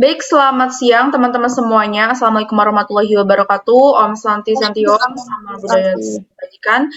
Baik, selamat siang teman-teman semuanya. Assalamualaikum warahmatullahi wabarakatuh. Om Santi Om, sama budaya Bajikan.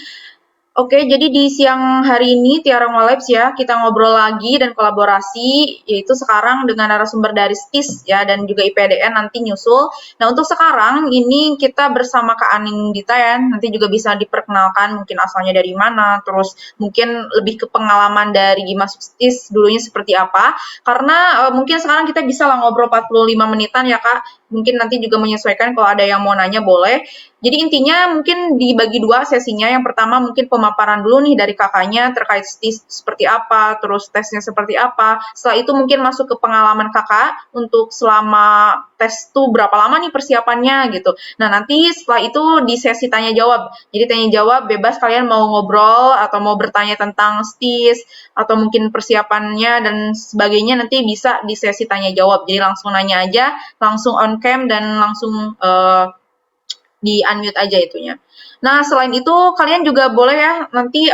Oke, jadi di siang hari ini Tiara Ngolabs ya, kita ngobrol lagi dan kolaborasi, yaitu sekarang dengan narasumber dari STIS ya, dan juga IPDN nanti nyusul. Nah, untuk sekarang ini kita bersama Kak Anindita ya, nanti juga bisa diperkenalkan mungkin asalnya dari mana, terus mungkin lebih ke pengalaman dari masuk STIS dulunya seperti apa. Karena mungkin sekarang kita bisa lah ngobrol 45 menitan ya Kak, mungkin nanti juga menyesuaikan kalau ada yang mau nanya boleh. Jadi intinya mungkin dibagi dua sesinya. Yang pertama mungkin pemaparan dulu nih dari kakaknya terkait STIS seperti apa, terus tesnya seperti apa. Setelah itu mungkin masuk ke pengalaman kakak untuk selama tes tuh berapa lama nih persiapannya gitu. Nah nanti setelah itu di sesi tanya jawab. Jadi tanya jawab bebas kalian mau ngobrol atau mau bertanya tentang STIS atau mungkin persiapannya dan sebagainya nanti bisa di sesi tanya jawab. Jadi langsung nanya aja, langsung on cam dan langsung di unmute aja itunya. Nah, selain itu kalian juga boleh ya nanti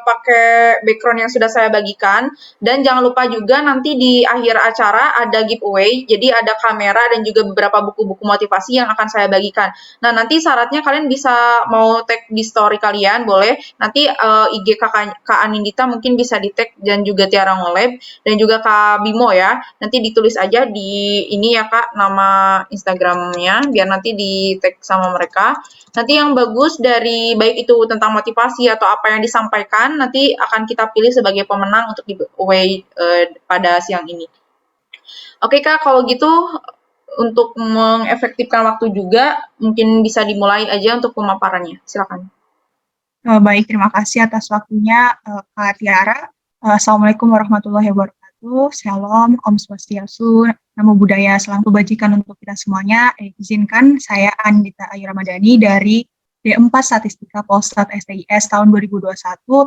pakai background yang sudah saya bagikan dan jangan lupa juga nanti di akhir acara ada giveaway. Jadi ada kamera dan juga beberapa buku-buku motivasi yang akan saya bagikan. Nah, nanti syaratnya kalian bisa mau tag di story kalian boleh. Nanti IG Kak Anindita mungkin bisa di tag dan juga Tiara Ngolab dan juga Kak Bimo ya. Nanti ditulis aja di ini ya Kak nama Instagramnya biar nanti di tag sama mereka. Nanti yang bagus dari baik itu tentang motivasi atau apa yang disampaikan nanti akan kita pilih sebagai pemenang untuk giveaway pada siang ini. Oke Kak, kalau gitu untuk mengefektifkan waktu juga mungkin bisa dimulai aja untuk pemaparannya. Silakan. Baik, terima kasih atas waktunya, Kak Tiara. Assalamualaikum warahmatullahi wabarakatuh. Shalom, Om Swastiastu, Namo Buddhaya, Salam Kebajikan untuk kita semuanya. Izinkan saya Andita Ayu Ramadhani dari D4 Statistika Polstat STIS tahun 2021,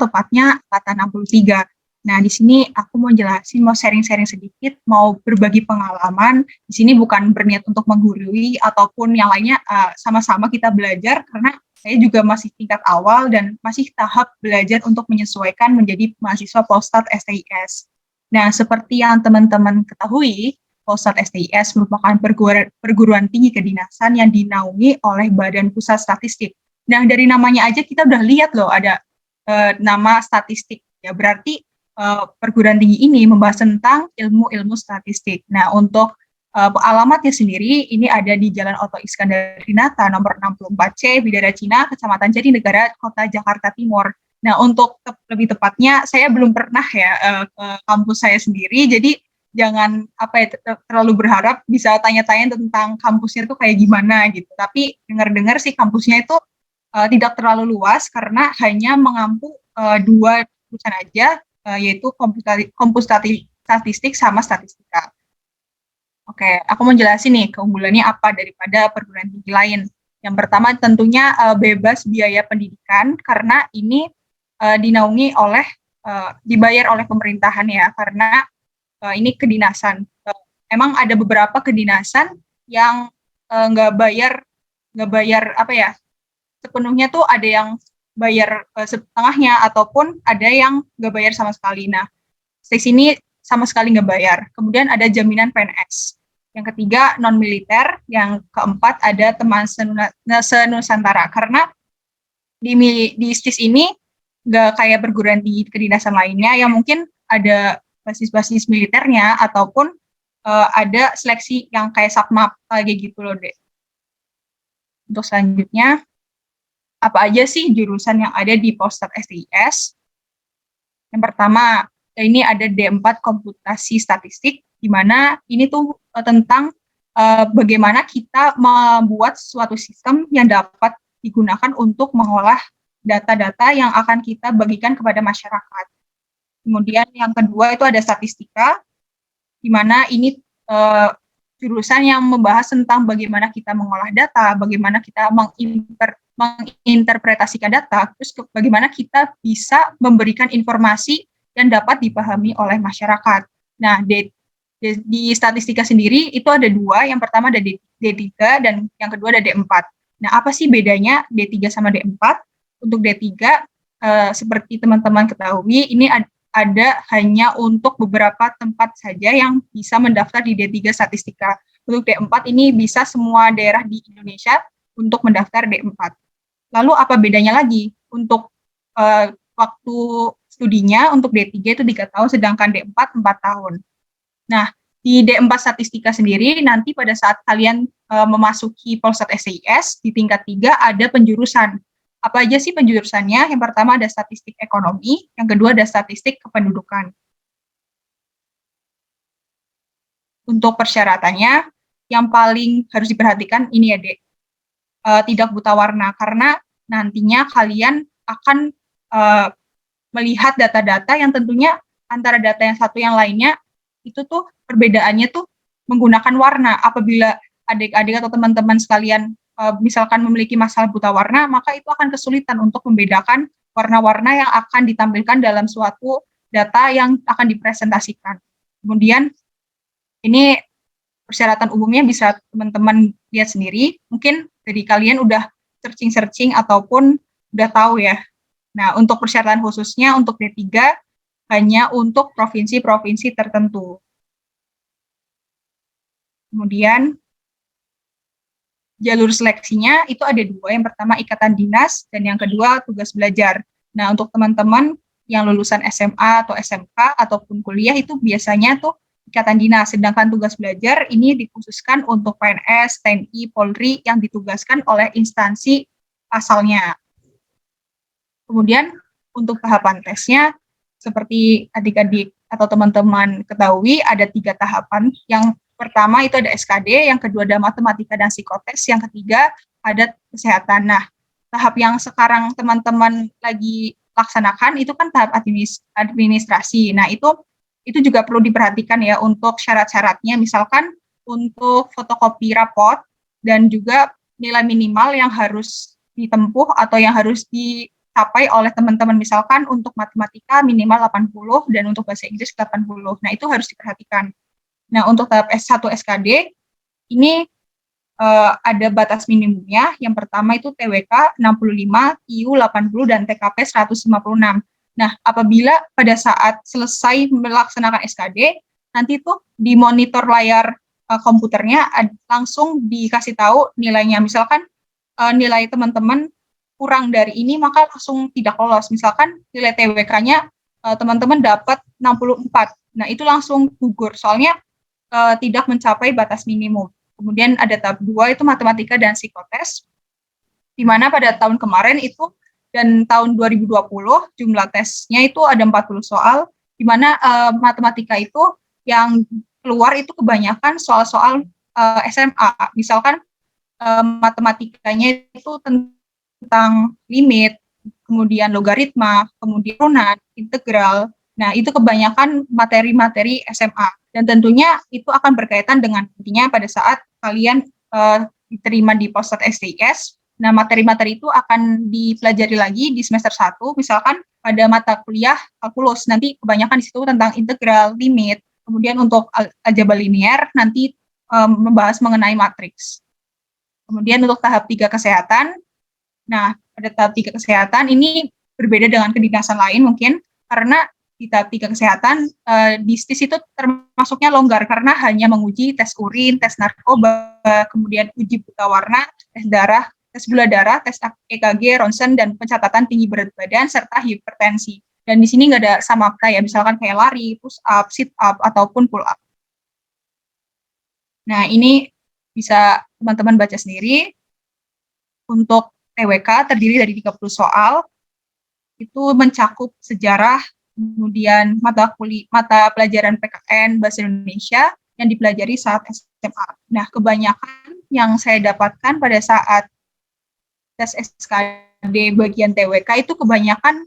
tepatnya angkatan 63. Nah, di sini aku mau jelasin, mau sharing-sharing sedikit, mau berbagi pengalaman. Di sini bukan berniat untuk menggurui ataupun yang lainnya, sama-sama kita belajar karena saya juga masih tingkat awal dan masih tahap belajar untuk menyesuaikan menjadi mahasiswa Polstat STIS. Nah, seperti yang teman-teman ketahui, Polstat STIS merupakan perguruan tinggi kedinasan yang dinaungi oleh Badan Pusat Statistik. Nah, dari namanya aja kita udah lihat loh ada nama statistik. Ya, berarti perguruan tinggi ini membahas tentang ilmu-ilmu statistik. Nah, untuk alamatnya sendiri ini ada di Jalan Oto Iskandar-Dinata nomor 64C, Bidara Cina, Kecamatan Jatinegara, Kota Jakarta Timur. Nah, untuk lebih tepatnya saya belum pernah ya ke kampus saya sendiri, jadi jangan terlalu berharap bisa tanya-tanya tentang kampusnya itu kayak gimana gitu. Tapi dengar-dengar sih kampusnya itu tidak terlalu luas karena hanya mengampu dua jurusan aja, yaitu statistik sama statistika. Oke, aku mau jelasin nih keunggulannya apa daripada perguruan tinggi lain. Yang pertama tentunya bebas biaya pendidikan karena ini dinaungi oleh dibayar oleh pemerintahan ya karena ini kedinasan. Emang ada beberapa kedinasan yang nggak bayar apa ya sepenuhnya tuh ada yang bayar setengahnya ataupun ada yang nggak bayar sama sekali. Nah, di sini sama sekali nggak bayar. Kemudian ada jaminan PNS. Yang ketiga non militer, yang keempat ada teman senusantara karena di STIS ini nggak kayak perguruan tinggi kedinasan lainnya yang mungkin ada basis-basis militernya ataupun ada seleksi yang kayak SAPMAP kayak gitu loh deh. Untuk selanjutnya apa aja sih jurusan yang ada di Polstat STIS? Yang pertama ini ada D4 komputasi statistik, di mana ini tuh tentang bagaimana kita membuat suatu sistem yang dapat digunakan untuk mengolah data-data yang akan kita bagikan kepada masyarakat. Kemudian yang kedua itu ada statistika, di mana ini jurusan yang membahas tentang bagaimana kita mengolah data, bagaimana kita menginterpretasikan data, terus bagaimana kita bisa memberikan informasi yang dapat dipahami oleh masyarakat. Nah, di statistika sendiri itu ada dua, yang pertama ada D3 dan yang kedua ada D4. Nah, apa sih bedanya D3 sama D4? Untuk D3, seperti teman-teman ketahui, ini ada hanya untuk beberapa tempat saja yang bisa mendaftar di D3 Statistika. Untuk D4 ini bisa semua daerah di Indonesia untuk mendaftar D4. Lalu apa bedanya lagi? Untuk waktu studinya untuk D3 itu 3 tahun, sedangkan D4 4 tahun. Nah, di D4 Statistika sendiri, nanti pada saat kalian memasuki Polsat SIS, di tingkat 3 ada penjurusan. Apa aja sih penjurusannya? Yang pertama ada statistik ekonomi, yang kedua ada statistik kependudukan. Untuk persyaratannya, yang paling harus diperhatikan ini ya, Dek, tidak buta warna, karena nantinya kalian akan melihat data-data yang tentunya antara data yang satu yang lainnya, itu tuh perbedaannya tuh menggunakan warna. Apabila adik-adik atau teman-teman sekalian misalkan memiliki masalah buta warna, maka itu akan kesulitan untuk membedakan warna-warna yang akan ditampilkan dalam suatu data yang akan dipresentasikan. Kemudian ini persyaratan umumnya bisa teman-teman lihat sendiri. Mungkin dari kalian udah searching-searching ataupun udah tahu ya. Nah, untuk persyaratan khususnya untuk D3 hanya untuk provinsi-provinsi tertentu. Kemudian jalur seleksinya itu ada 2, yang pertama ikatan dinas dan yang kedua tugas belajar. Nah, untuk teman-teman yang lulusan SMA atau SMK ataupun kuliah itu biasanya tuh ikatan dinas, sedangkan tugas belajar ini dikhususkan untuk PNS, TNI, Polri yang ditugaskan oleh instansi asalnya. Kemudian untuk tahapan tesnya, seperti adik-adik atau teman-teman ketahui, ada 3 tahapan. Yang pertama itu ada SKD, yang kedua ada matematika dan psikotes, yang ketiga ada kesehatan. Nah, tahap yang sekarang teman-teman lagi laksanakan itu kan tahap administrasi. Nah, itu juga perlu diperhatikan ya untuk syarat-syaratnya, misalkan untuk fotokopi raport dan juga nilai minimal yang harus ditempuh atau yang harus dicapai oleh teman-teman, misalkan untuk matematika minimal 80 dan untuk bahasa Inggris 80. Nah, itu harus diperhatikan. Nah, untuk tahap S1 SKD, ini ada batas minimumnya. Yang pertama itu TWK 65, IU 80, dan TKP 156. Nah, apabila pada saat selesai melaksanakan SKD, nanti tuh di monitor layar komputernya langsung dikasih tahu nilainya. Misalkan nilai teman-teman kurang dari ini, maka langsung tidak lolos. Misalkan nilai TWK-nya teman-teman dapat 64. Nah, itu langsung gugur, soalnya tidak mencapai batas minimum. Kemudian ada tahap 2 itu matematika dan psikotes, di mana pada tahun kemarin itu dan tahun 2020 jumlah tesnya itu ada 40 soal, di mana matematika itu yang keluar itu kebanyakan soal-soal SMA. Misalkan matematikanya itu tentang limit, kemudian logaritma, kemudian urunan, integral. Nah, itu kebanyakan materi-materi SMA. Dan tentunya itu akan berkaitan dengan nantinya pada saat kalian diterima di Polsat SIS. Nah, materi-materi itu akan dipelajari lagi di semester 1, misalkan pada mata kuliah kalkulus, nanti kebanyakan di situ tentang integral, limit. Kemudian untuk aljabar linear, nanti membahas mengenai matriks. Kemudian untuk tahap 3 kesehatan, nah, pada tahap 3 kesehatan ini berbeda dengan kedinasan lain mungkin, karena di tahap 3 kesehatan, di STIS itu termasuknya longgar karena hanya menguji tes urin, tes narkoba, kemudian uji buta warna, tes darah, tes gula darah, tes EKG, ronsen, dan pencatatan tinggi berat badan, serta hipertensi. Dan di sini nggak ada samapta ya, misalkan kayak lari, push up, sit up, ataupun pull up. Nah, ini bisa teman-teman baca sendiri. Untuk TWK terdiri dari 30 soal, itu mencakup sejarah, kemudian mata pelajaran PKN Bahasa Indonesia yang dipelajari saat SMA. Nah, kebanyakan yang saya dapatkan pada saat tes SKD bagian TWK itu kebanyakan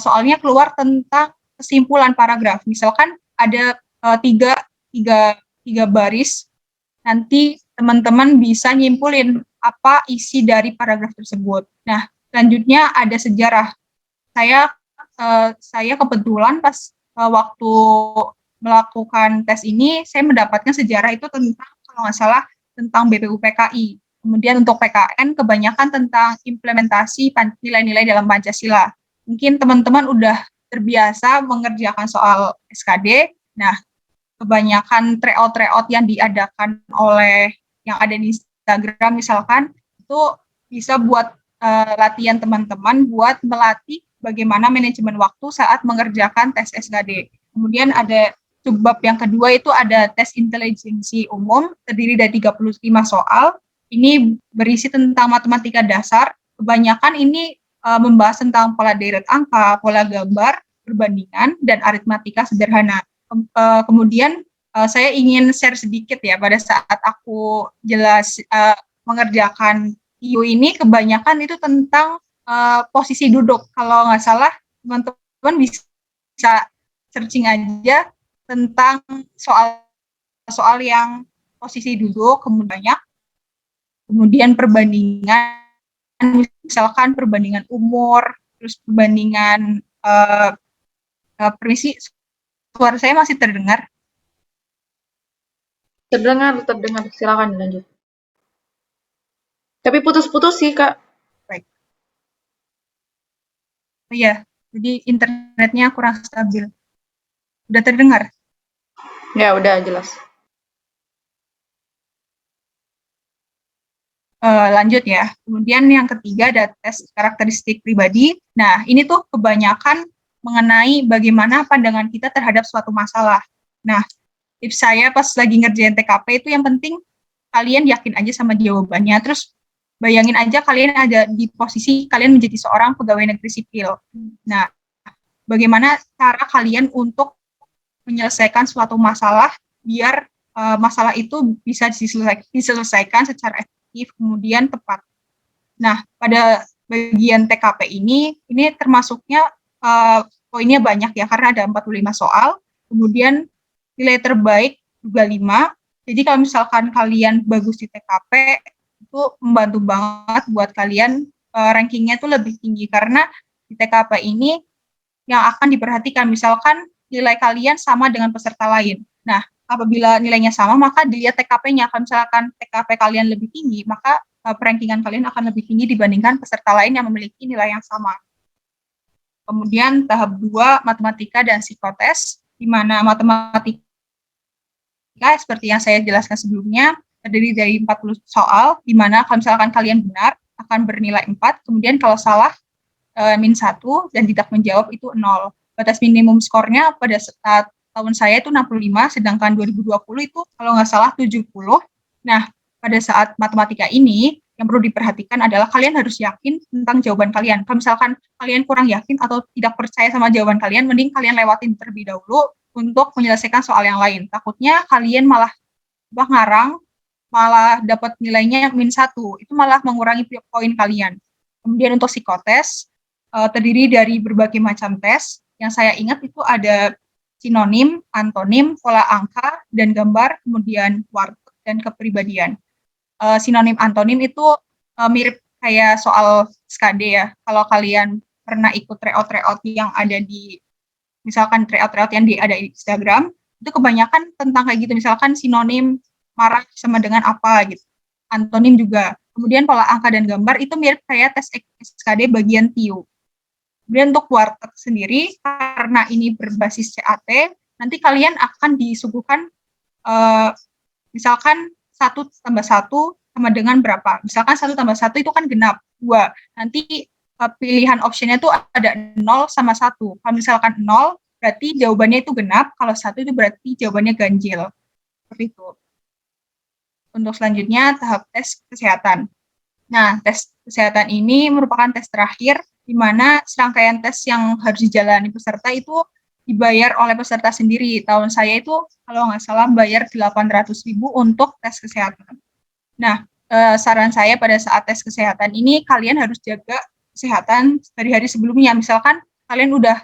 soalnya keluar tentang kesimpulan paragraf. Misalkan ada tiga baris, nanti teman-teman bisa nyimpulin apa isi dari paragraf tersebut. Nah, selanjutnya ada sejarah. Saya kebetulan pas waktu melakukan tes ini, saya mendapatkan sejarah itu tentang, kalau nggak salah, tentang BPUPKI. Kemudian untuk PKN kebanyakan tentang implementasi nilai-nilai dalam Pancasila. Mungkin teman-teman udah terbiasa mengerjakan soal SKD. Nah, kebanyakan tryout yang diadakan oleh yang ada di Instagram misalkan, itu bisa buat latihan teman-teman buat melatih bagaimana manajemen waktu saat mengerjakan tes SKD. Kemudian ada subbab yang kedua itu ada tes intelijensi umum, terdiri dari 35 soal. Ini berisi tentang matematika dasar. Kebanyakan ini membahas tentang pola deret angka, pola gambar, perbandingan, dan aritmatika sederhana. Kemudian saya ingin share sedikit ya, pada saat aku mengerjakan TIU ini kebanyakan itu tentang posisi duduk. Kalau nggak salah teman-teman bisa searching aja tentang soal yang posisi duduk, kemudian perbandingan, misalkan perbandingan umur, terus perbandingan permisi, suara saya masih terdengar? Terdengar, silakan lanjut. Tapi putus-putus sih, Kak. Baik. Oh iya, jadi internetnya kurang stabil. Udah terdengar? Ya, udah jelas. Lanjut ya. Kemudian yang ketiga ada tes karakteristik pribadi. Nah, ini tuh kebanyakan mengenai bagaimana pandangan kita terhadap suatu masalah. Nah, tips saya pas lagi ngerjain TKP itu yang penting kalian yakin aja sama jawabannya. Terus bayangin aja kalian ada di posisi kalian menjadi seorang pegawai negeri sipil. Nah, bagaimana cara kalian untuk menyelesaikan suatu masalah biar masalah itu bisa diselesaikan secara efektif kemudian tepat. Nah, pada bagian TKP ini termasuknya poinnya banyak ya, karena ada 45 soal, kemudian nilai terbaik juga 5. Jadi kalau misalkan kalian bagus di TKP, itu membantu banget buat kalian rankingnya itu lebih tinggi, karena di TKP ini yang akan diperhatikan, misalkan nilai kalian sama dengan peserta lain. Nah, apabila nilainya sama, maka dilihat TKP-nya. Kalau misalkan TKP kalian lebih tinggi, maka perankingan kalian akan lebih tinggi dibandingkan peserta lain yang memiliki nilai yang sama. Kemudian tahap 2, matematika dan psikotes, di mana matematika seperti yang saya jelaskan sebelumnya, terdiri dari 40 soal, di mana kalau misalkan kalian benar, akan bernilai 4, kemudian kalau salah, min 1, dan tidak menjawab itu 0. Batas minimum skornya pada saat tahun saya itu 65, sedangkan 2020 itu kalau nggak salah 70. Nah, pada saat matematika ini, yang perlu diperhatikan adalah kalian harus yakin tentang jawaban kalian. Kalau misalkan kalian kurang yakin atau tidak percaya sama jawaban kalian, mending kalian lewatin terlebih dahulu untuk menyelesaikan soal yang lain. Takutnya kalian malah ngarang, malah dapat nilainya min 1, itu malah mengurangi poin kalian. Kemudian untuk psikotes, terdiri dari berbagai macam tes. Yang saya ingat itu ada sinonim, antonim, pola angka, dan gambar, kemudian warteg, dan kepribadian. Sinonim antonim itu mirip kayak soal SKD ya. Kalau kalian pernah ikut tryout yang ada di, misalkan tryout yang ada di Instagram, itu kebanyakan tentang kayak gitu. Misalkan sinonim marah sama dengan apa gitu. Antonim juga. Kemudian pola angka dan gambar itu mirip kayak tes SKD bagian TIU. Kemudian untuk warteg sendiri, karena ini berbasis CAT, nanti kalian akan disuguhkan misalkan 1+1 sama dengan berapa. Misalkan 1+1 itu kan genap, 2. Nanti pilihan optionnya itu ada 0 sama 1. Kalau misalkan 0, berarti jawabannya itu genap, kalau 1 itu berarti jawabannya ganjil. Seperti itu. Untuk selanjutnya, tahap tes kesehatan. Nah, tes kesehatan ini merupakan tes terakhir, di mana serangkaian tes yang harus dijalani peserta itu dibayar oleh peserta sendiri. Tahun saya itu, kalau nggak salah, bayar 800.000 untuk tes kesehatan. Nah, saran saya pada saat tes kesehatan ini, kalian harus jaga kesehatan dari hari sebelumnya. Misalkan kalian udah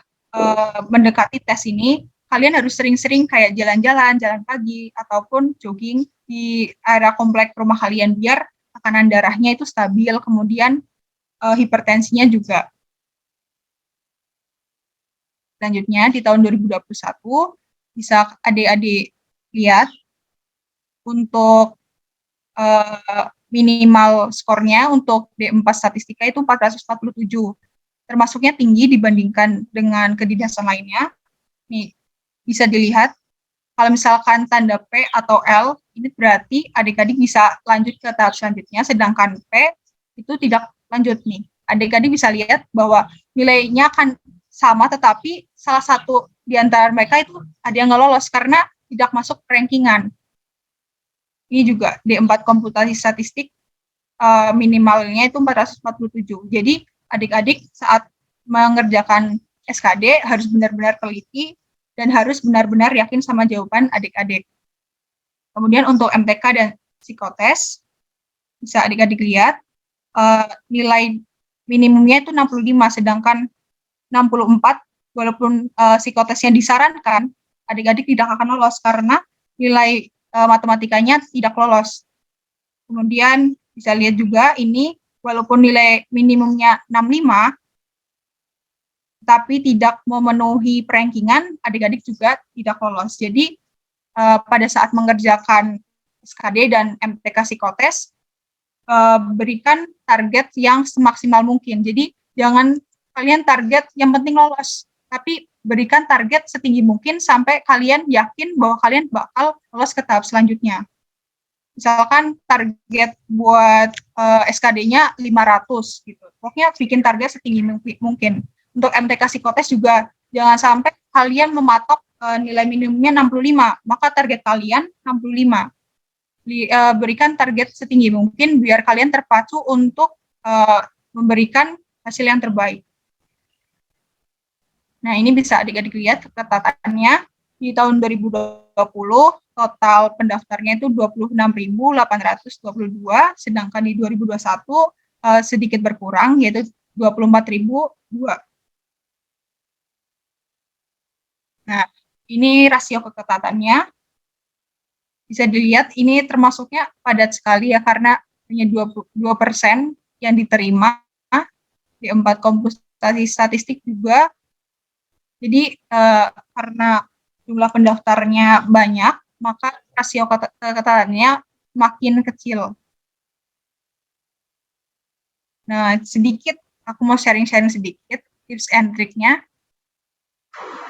mendekati tes ini, kalian harus sering-sering kayak jalan-jalan, jalan pagi, ataupun jogging di area komplek rumah kalian, biar tekanan darahnya itu stabil, kemudian hipertensinya juga. Selanjutnya, di tahun 2021, bisa adik-adik lihat, untuk minimal skornya untuk D4 statistika itu 447. termasuknya tinggi dibandingkan dengan kedinasan lainnya. Nih, bisa dilihat kalau misalkan tanda P atau L, ini berarti adik-adik bisa lanjut ke tahap selanjutnya, sedangkan P itu tidak lanjut nih. Adik-adik bisa lihat bahwa nilainya akan sama, tetapi salah satu di antara mereka itu ada yang nggak lolos karena tidak masuk rankingan. Ini juga D4 komputasi statistik minimalnya itu 447. Jadi adik-adik saat mengerjakan SKD harus benar-benar teliti dan harus benar-benar yakin sama jawaban adik-adik. Kemudian untuk MTK dan psikotes, bisa adik-adik lihat, nilai minimumnya itu 65, sedangkan 64, walaupun psikotesnya disarankan, adik-adik tidak akan lolos karena nilai matematikanya tidak lolos. Kemudian bisa lihat juga ini, walaupun nilai minimumnya 65, tapi tidak memenuhi rankingan, adik-adik juga tidak lolos. Jadi pada saat mengerjakan SKD dan MTK psikotes, berikan target yang semaksimal mungkin. Jadi jangan kalian target yang penting lolos, tapi berikan target setinggi mungkin sampai kalian yakin bahwa kalian bakal lolos ke tahap selanjutnya. Misalkan target buat SKD-nya 500 gitu. Pokoknya bikin target setinggi mungkin. Untuk MTK psikotes juga jangan sampai kalian mematok nilai minimumnya 65, maka target kalian 65. Berikan target setinggi mungkin biar kalian terpacu untuk memberikan hasil yang terbaik. Nah, ini bisa adik-adik lihat keketatannya. Di tahun 2020, total pendaftarnya itu 26.822, sedangkan di 2021 sedikit berkurang, yaitu 24.002. Nah, ini rasio keketatannya. Bisa dilihat ini termasuknya padat sekali ya, karena hanya 22% yang diterima di 4 komputasi statistik juga. Jadi karena jumlah pendaftarnya banyak, maka rasio keketatannya makin kecil. Nah, sedikit aku mau sharing-sharing sedikit tips and triknya.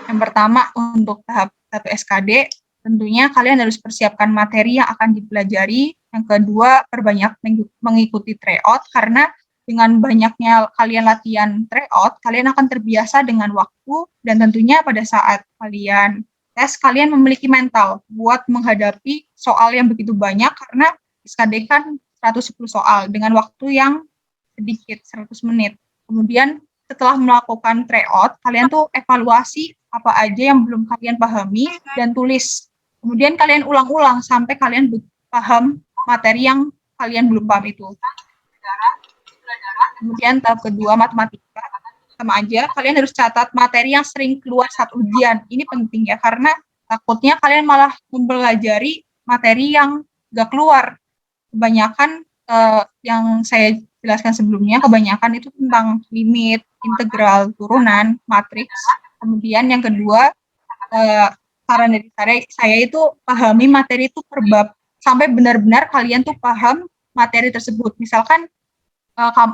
Yang pertama, untuk tahap 1 SKD, tentunya kalian harus persiapkan materi yang akan dipelajari. Yang kedua, perbanyak mengikuti tryout, karena dengan banyaknya kalian latihan tryout, kalian akan terbiasa dengan waktu, dan tentunya pada saat kalian tes, kalian memiliki mental buat menghadapi soal yang begitu banyak, karena SKD kan 110 soal dengan waktu yang sedikit, 100 menit. Kemudian setelah melakukan tryout, kalian tuh evaluasi apa aja yang belum kalian pahami dan tulis. Kemudian kalian ulang-ulang sampai kalian paham materi yang kalian belum paham itu. Kemudian tahap kedua, matematika, sama aja, kalian harus catat materi yang sering keluar saat ujian. Ini penting ya, karena takutnya kalian malah mempelajari materi yang gak keluar. Kebanyakan yang saya jelaskan sebelumnya, kebanyakan itu tentang limit, integral, turunan, matriks. Kemudian yang kedua, saran dari saya itu pahami materi itu per bab, sampai benar-benar kalian tuh paham materi tersebut. Misalkan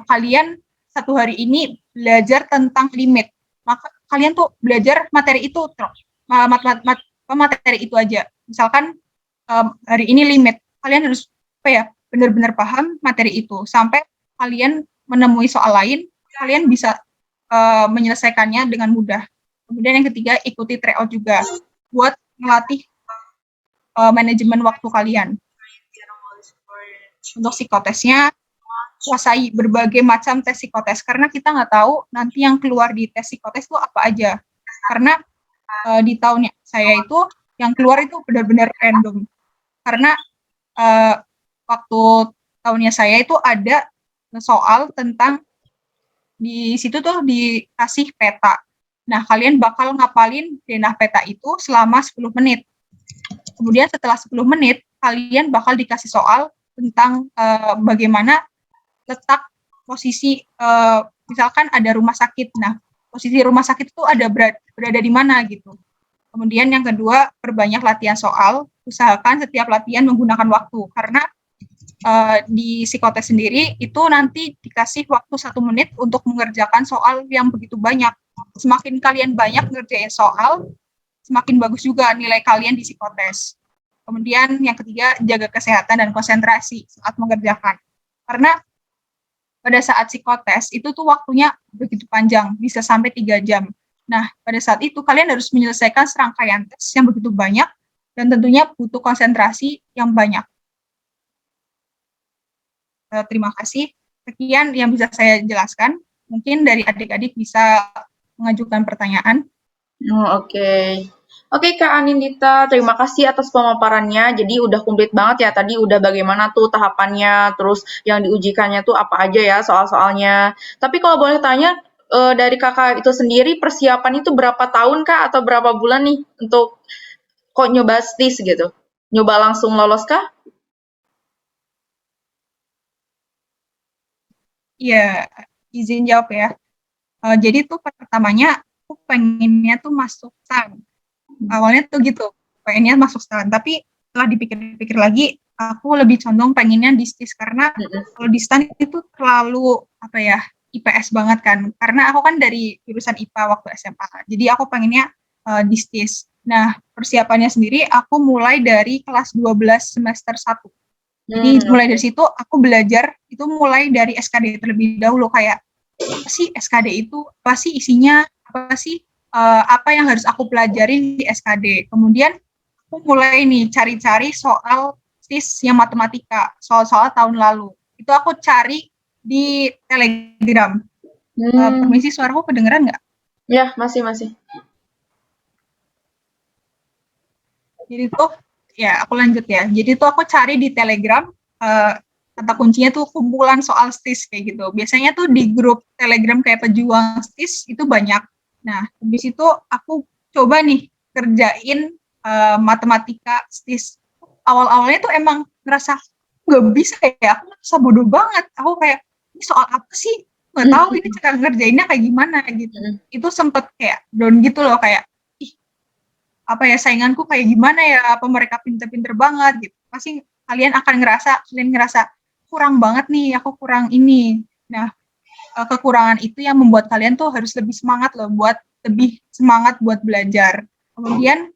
kalian satu hari ini belajar tentang limit, maka kalian tuh belajar materi itu terus, materi itu aja. Misalkan hari ini limit, kalian harus benar-benar paham materi itu sampai kalian menemui soal lain, kalian bisa menyelesaikannya dengan mudah. Kemudian yang ketiga, ikuti tryout juga buat melatih manajemen waktu kalian. Untuk psikotesnya, kuasai berbagai macam tes psikotes, karena kita nggak tahu nanti yang keluar di tes psikotes itu apa aja. Karena di tahunnya saya itu yang keluar itu benar-benar random. Karena waktu tahunnya saya itu ada soal tentang, di situ tuh dikasih peta. Nah, kalian bakal ngapalin denah peta itu selama 10 menit. Kemudian setelah 10 menit, kalian bakal dikasih soal tentang bagaimana letak posisi, misalkan ada rumah sakit. Nah, posisi rumah sakit itu berada di mana gitu. Kemudian yang kedua, perbanyak latihan soal. Usahakan setiap latihan menggunakan waktu, karena di psikotes sendiri itu nanti dikasih waktu 1 menit untuk mengerjakan soal yang begitu banyak. Semakin kalian banyak ngerjain soal, semakin bagus juga nilai kalian di psikotes. Kemudian yang ketiga, jaga kesehatan dan konsentrasi saat mengerjakan. Karena pada saat psikotes itu tuh waktunya begitu panjang, bisa sampai 3 jam. Nah, pada saat itu kalian harus menyelesaikan serangkaian tes yang begitu banyak dan tentunya butuh konsentrasi yang banyak. Terima kasih. Sekian yang bisa saya jelaskan. Mungkin dari adik-adik bisa mengajukan pertanyaan. Oke. Oke, Kak Anindita, terima kasih atas pemaparannya. Jadi udah komplit banget ya tadi udah bagaimana tuh tahapannya, terus yang diujikannya tuh apa aja ya soal-soalnya. Tapi kalau boleh tanya dari Kakak itu sendiri persiapan itu berapa tahun Kak atau berapa bulan nih untuk kok nyoba STIS gitu? Nyoba langsung lolos kah? Iya, izin jawab ya. Jadi tuh pertamanya aku pengennya tuh masuk STAN. Awalnya tuh gitu, pengennya masuk STAN. Tapi setelah dipikir-pikir lagi, aku lebih condong pengennya di STIS karena kalau di STAN itu terlalu apa ya, IPS banget kan. Karena aku kan dari jurusan IPA waktu SMA. Jadi aku pengennya di STIS. Nah, persiapannya sendiri aku mulai dari kelas 12 semester 1. Jadi mulai dari situ aku belajar itu mulai dari SKD terlebih dahulu kayak apa sih SKD itu, apa sih isinya, apa sih apa yang harus aku pelajari di SKD. Kemudian aku mulai nih cari-cari soal SIS yang matematika, soal-soal tahun lalu. Itu aku cari di Telegram. Permisi, suaraku kedengeran nggak? Ya, masih. Jadi tuh ya aku lanjut ya. Jadi tuh aku cari di Telegram kata kuncinya tuh kumpulan soal STIS kayak gitu. Biasanya tuh di grup Telegram kayak pejuang STIS itu banyak. Nah, habis itu aku coba nih kerjain matematika STIS. Awal-awalnya tuh emang ngerasa nggak bisa ya, aku ngerasa bodoh banget. Aku kayak ini soal apa sih? Nggak tahu ini cara ngerjainnya kayak gimana gitu. Itu sempet kayak down gitu loh, kayak apa ya sainganku kayak gimana ya, apa mereka pinter-pinter banget gitu. Pasti kalian ngerasa kurang banget nih, aku kurang ini. Nah, kekurangan itu yang membuat kalian tuh harus lebih semangat loh, lebih semangat buat belajar. Kemudian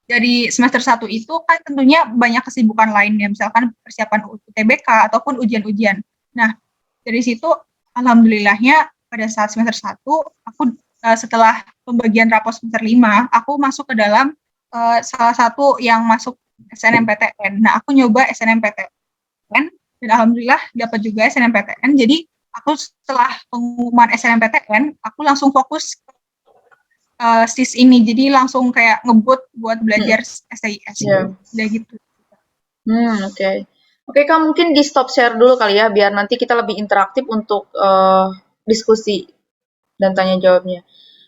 dari semester 1 itu kan tentunya banyak kesibukan lainnya, misalkan persiapan UTBK ataupun ujian-ujian. Nah, dari situ alhamdulillahnya pada saat semester 1 aku setelah pembagian rapor semester 5, aku masuk ke dalam salah satu yang masuk SNMPTN. Nah, aku nyoba SNMPTN dan alhamdulillah dapat juga SNMPTN. Jadi aku setelah pengumuman SNMPTN, aku langsung fokus SIS ini. Jadi langsung kayak ngebut buat belajar SIS. Udah gitu. Oke. Oke, Kak, mungkin di stop share dulu kali ya, biar nanti kita lebih interaktif untuk diskusi dan tanya jawabnya.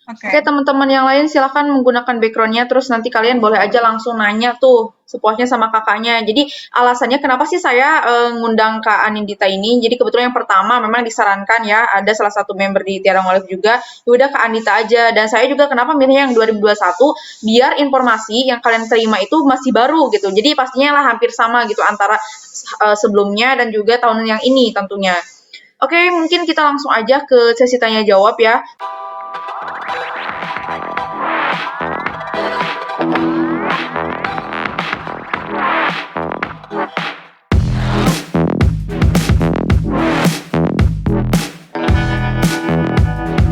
Oke, teman-teman yang lain silahkan menggunakan background-nya, terus nanti kalian boleh aja langsung nanya tuh sepuasnya sama kakaknya. Jadi alasannya kenapa sih saya ngundang Kak Anindita ini, jadi kebetulan yang pertama memang disarankan ya, ada salah satu member di Tiara Ngolive juga, yaudah Kak Anindita aja. Dan saya juga kenapa milih yang 2021, biar informasi yang kalian terima itu masih baru gitu. Jadi pastinya lah hampir sama gitu antara sebelumnya dan juga tahun yang ini tentunya. Oke, mungkin kita langsung aja ke sesi tanya jawab ya.